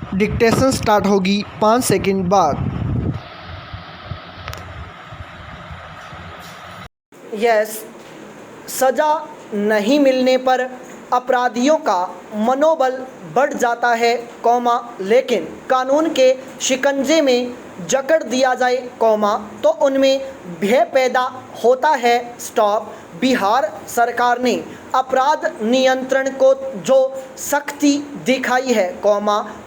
Dictation start होगी 5 second बाद। Yes, सज़ा नहीं मिलने पर अपराधियों का मनोबल बढ़ जाता है, लेकिन कानून के शिकंजे में जकड़ दिया जाए, तो उनमें भय पैदा होता है। स्टॉप। बिहार सरकार ने अपराध नियंत्रण को जो सख्ती दिखाई है,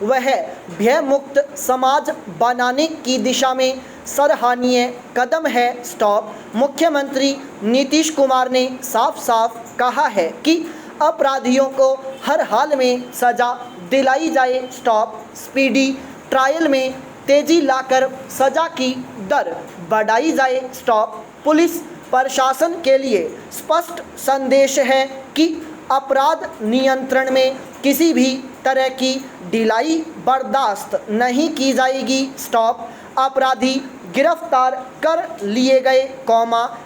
वह भय मुक्त समाज बनाने की दिशा में सराहनीय कदम है। स्टॉप। मुख्यमंत्री नीतीश कुमार ने साफ साफ कहा है कि अपराधियों को हर हाल में सज़ा दिलाई जाए। स्टॉप। स्पीडी ट्रायल में तेजी लाकर सज़ा की दर बढ़ाई जाए। स्टॉप। पुलिस प्रशासन के लिए स्पष्ट संदेश है कि अपराध नियंत्रण में किसी भी तरह की ढिलाई बर्दाश्त नहीं की जाएगी। स्टॉप। अपराधी गिरफ्तार कर लिए गए,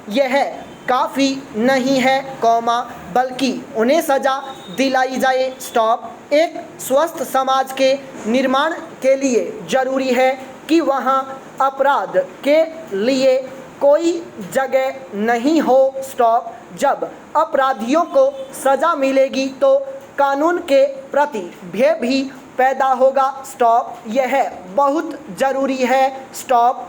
यह काफ़ी नहीं है, बल्कि उन्हें सज़ा दिलाई जाए। स्टॉप। एक स्वस्थ समाज के निर्माण के लिए ज़रूरी है कि वहाँ अपराध के लिए कोई जगह नहीं हो। स्टॉप। जब अपराधियों को सज़ा मिलेगी तो कानून के प्रति भय भी पैदा होगा। स्टॉप। यह बहुत ज़रूरी है। स्टॉप।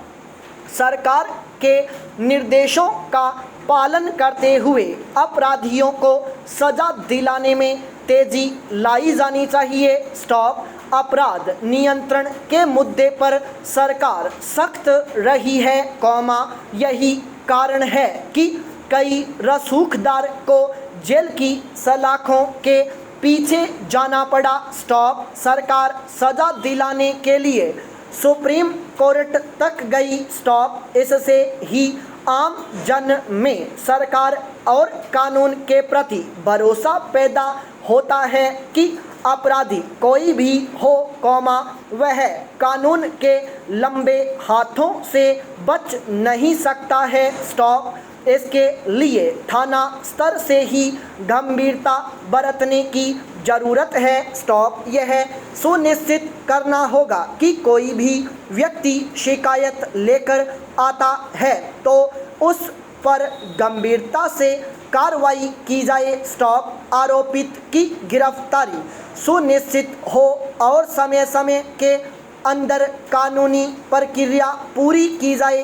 सरकार के निर्देशों का पालन करते हुए अपराधियों को सज़ा दिलाने में तेज़ी लाई जानी चाहिए। स्टॉप। अपराध नियंत्रण के मुद्दे पर सरकार सख्त रही है, यही कारण है कि कई रसूखदार को जेल की सलाखों के पीछे जाना पड़ा। स्टॉप। सरकार सज़ा दिलाने के लिए सुप्रीम कोर्ट तक गई। स्टॉप। इससे ही आम जन में सरकार और कानून के प्रति भरोसा पैदा होता है कि अपराधी कोई भी हो, वह कानून के लंबे हाथों से बच नहीं सकता है। स्टॉप। इसके लिए थाना स्तर से ही गंभीरता बरतने की ज़रूरत है। स्टॉप। यह सुनिश्चित करना होगा कि कोई भी व्यक्ति शिकायत लेकर आता है तो उस पर गंभीरता से कार्रवाई की जाए। स्टॉप। आरोपित की गिरफ्तारी सुनिश्चित हो और समय समय के अंदर कानूनी प्रक्रिया पूरी की जाए,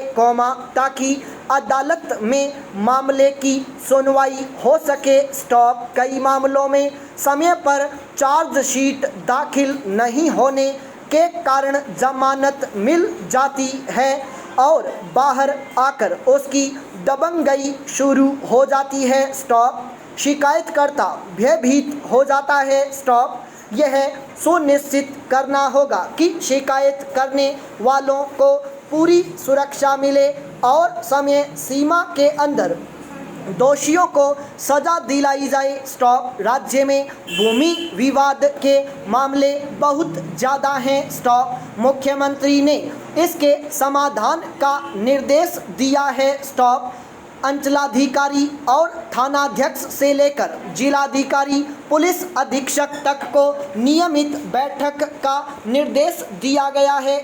ताकि अदालत में मामले की सुनवाई हो सके। स्टॉप। कई मामलों में समय पर चार्जशीट दाखिल नहीं होने के कारण जमानत मिल जाती है और बाहर आकर उसकी दबंगई शुरू हो जाती है। स्टॉप। शिकायतकर्ता भयभीत हो जाता है। स्टॉप। यह सुनिश्चित करना होगा कि शिकायत करने वालों को पूरी सुरक्षा मिले और समय सीमा के अंदर दोषियों को सज़ा दिलाई जाए। स्टॉप। राज्य में भूमि विवाद के मामले बहुत ज़्यादा हैं। स्टॉप। मुख्यमंत्री ने इसके समाधान का निर्देश दिया है। स्टॉप। अंचलाधिकारी और थानाध्यक्ष से लेकर जिलाधिकारी पुलिस अधीक्षक तक को नियमित बैठक का निर्देश दिया गया है,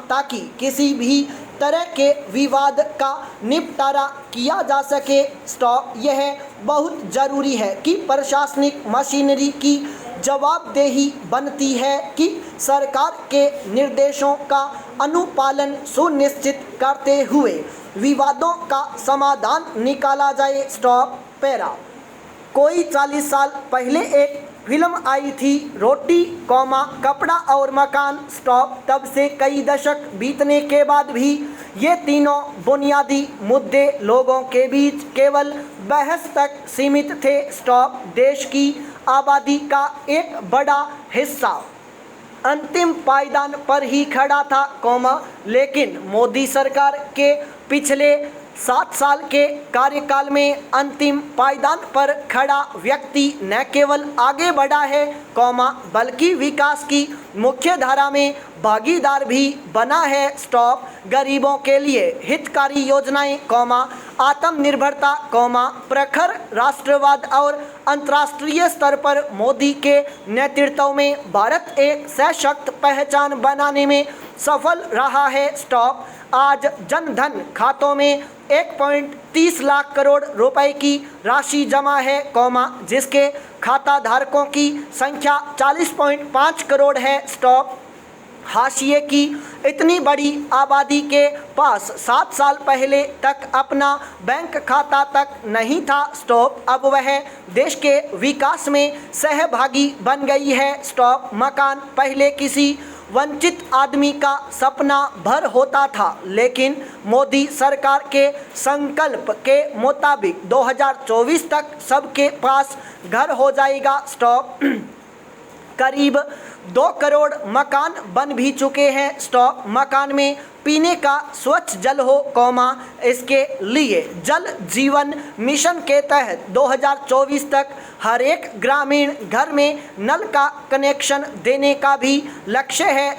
ताकि किसी भी तरह के विवाद का निपटारा किया जा सके। स्टॉप। यह बहुत ज़रूरी है कि प्रशासनिक मशीनरी की जवाबदेही बनती है कि सरकार के निर्देशों का अनुपालन सुनिश्चित करते हुए विवादों का समाधान निकाला जाए। स्टॉप। पैरा। कोई 40 साल पहले एक फिल्म आई थी, रोटी, कपड़ा और मकान। स्टॉप। तब से कई दशक बीतने के बाद भी ये तीनों बुनियादी मुद्दे लोगों के बीच केवल बहस तक सीमित थे। स्टॉप। देश की आबादी का एक बड़ा हिस्सा अंतिम पायदान पर ही खड़ा था, लेकिन मोदी सरकार के पिछले 7 साल के कार्यकाल में अंतिम पायदान पर खड़ा व्यक्ति न केवल आगे बढ़ा है, बल्कि विकास की मुख्य धारा में भागीदार भी बना है। गरीबों के लिए हितकारी योजनाएं, आत्मनिर्भरता, प्रखर राष्ट्रवाद और अंतर्राष्ट्रीय स्तर पर मोदी के नेतृत्व में भारत एक सशक्त पहचान बनाने में सफल रहा है। आज जन धन खातों में 1.30 लाख करोड़ रुपए की राशि जमा है, जिसके खाता धारकों की संख्या 40.5 करोड़ है। हाशिए की इतनी बड़ी आबादी के पास 7 साल पहले तक अपना बैंक खाता तक नहीं था। अब वह देश के विकास में सहभागी बन गई है। मकान पहले किसी वंचित आदमी का सपना भर होता था, लेकिन मोदी सरकार के संकल्प के मुताबिक 2024 तक सबके पास घर हो जाएगा। करीब 2 करोड़ मकान बन भी चुके हैं। मकान में पीने का स्वच्छ जल हो, इसके लिए जल जीवन मिशन के तहत 2024 तक हर एक ग्रामीण घर में नल का कनेक्शन देने का भी लक्ष्य है।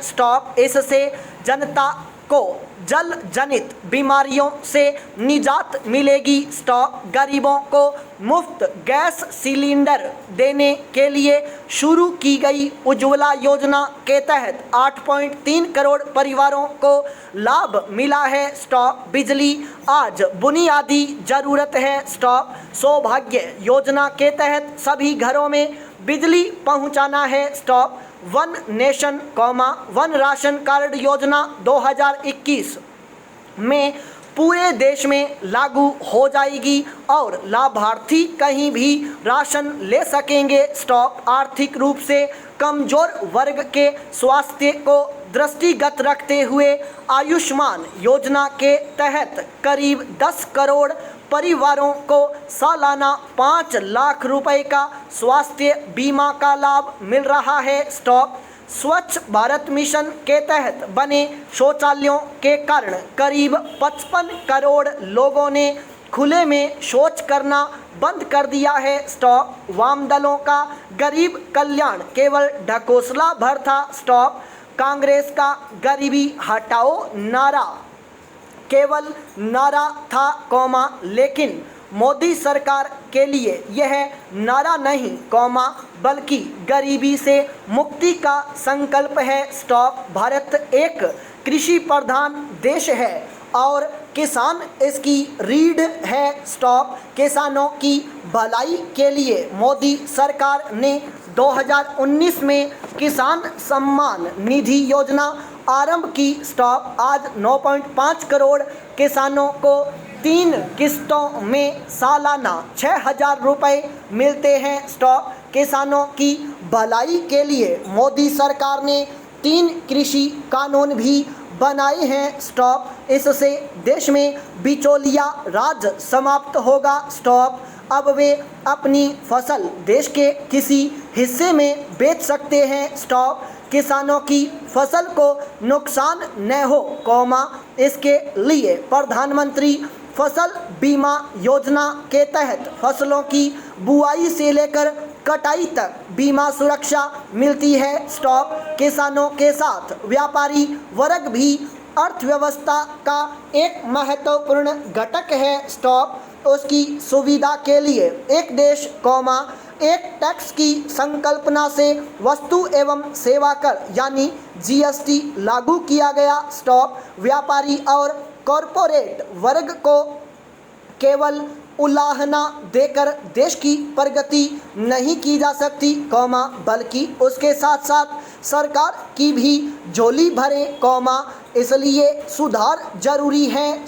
इससे जनता को जल जनित बीमारियों से निजात मिलेगी। गरीबों को मुफ्त गैस सिलेंडर देने के लिए शुरू की गई उज्ज्वला योजना के तहत 8.3 करोड़ परिवारों को लाभ मिला है। बिजली आज बुनियादी जरूरत है। सौभाग्य योजना के तहत सभी घरों में बिजली पहुंचाना है। One nation, one ration card योजना 2021 में पूरे देश में लागू हो जाएगी और लाभार्थी कहीं भी राशन ले सकेंगे। आर्थिक रूप से कमजोर वर्ग के स्वास्थ्य को दृष्टिगत रखते हुए आयुष्मान योजना के तहत करीब 10 करोड़ परिवारों को सालाना 5 लाख रुपए का स्वास्थ्य बीमा का लाभ मिल रहा है। स्वच्छ भारत मिशन के तहत बने शौचालयों के कारण करीब 55 करोड़ लोगों ने खुले में शौच करना बंद कर दिया है। वाम दलों का गरीब कल्याण केवल ढकोसला भर था। कांग्रेस का गरीबी हटाओ नारा केवल नारा था, लेकिन मोदी सरकार के लिए यह नारा नहीं, बल्कि गरीबी से मुक्ति का संकल्प है। भारत एक कृषि प्रधान देश है और किसान इसकी रीढ़ है। किसानों की भलाई के लिए मोदी सरकार ने 2019 में किसान सम्मान निधि योजना आरंभ की। आज 9.5 करोड़ किसानों को 3 किस्तों में सालाना 6,000 रुपये मिलते हैं। किसानों की भलाई के लिए मोदी सरकार ने 3 कृषि कानून भी बनाए हैं। इससे देश में बिचौलिया राज समाप्त होगा। अब वे अपनी फसल देश के किसी हिस्से में बेच सकते हैं। किसानों की फसल को नुकसान न हो, इसके लिए प्रधानमंत्री फसल बीमा योजना के तहत फसलों की बुआई से लेकर कटाई तक बीमा सुरक्षा मिलती है। किसानों के साथ व्यापारी वर्ग भी अर्थव्यवस्था का एक महत्वपूर्ण घटक है। उसकी सुविधा के लिए एक देश, एक टैक्स की संकल्पना से वस्तु एवं सेवा कर यानी GST लागू किया गया। व्यापारी और कॉरपोरेट वर्ग को केवल उलाहना देकर देश की प्रगति नहीं की जा सकती, बल्कि उसके साथ साथ सरकार की भी झोली भरे, इसलिए सुधार जरूरी है।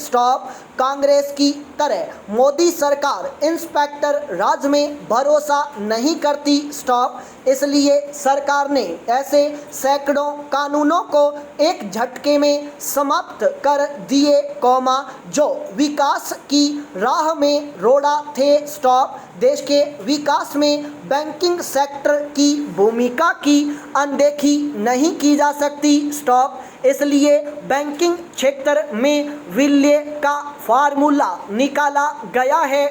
कांग्रेस की तरह मोदी सरकार इंस्पेक्टर राज में भरोसा नहीं करती। इसलिए सरकार ने ऐसे सैकड़ों कानूनों को एक झटके में समाप्त कर दिए, जो विकास की राह में रोड़ा थे। देश के विकास में बैंकिंग सेक्टर की भूमिका की अनदेखी नहीं की जा सकती। इसलिए बैंकिंग क्षेत्र में विलय का फार्मूला निकाला गया है,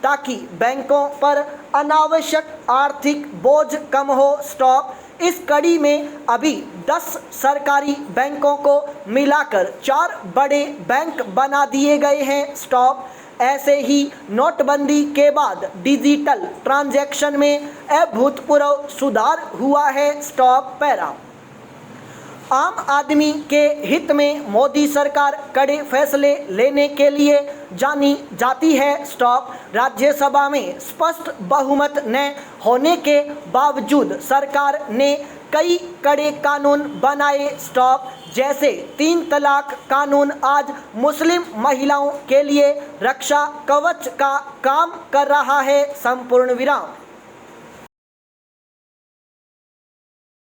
ताकि बैंकों पर अनावश्यक आर्थिक बोझ कम हो। स्टॉप। इस कड़ी में अभी 10 सरकारी बैंकों को मिलाकर 4 बड़े बैंक बना दिए गए हैं। स्टॉप। ऐसे ही नोटबंदी के बाद डिजिटल ट्रांजैक्शन में अभूतपूर्व सुधार हुआ है। स्टॉप। पैरा। आम आदमी के हित में मोदी सरकार कड़े फैसले लेने के लिए जानी जाती है। स्टॉप। राज्यसभा में स्पष्ट बहुमत न होने के बावजूद सरकार ने कई कड़े कानून बनाए। स्टॉप। जैसे 3 तलाक कानून आज मुस्लिम महिलाओं के लिए रक्षा कवच का काम कर रहा है। संपूर्ण विराम।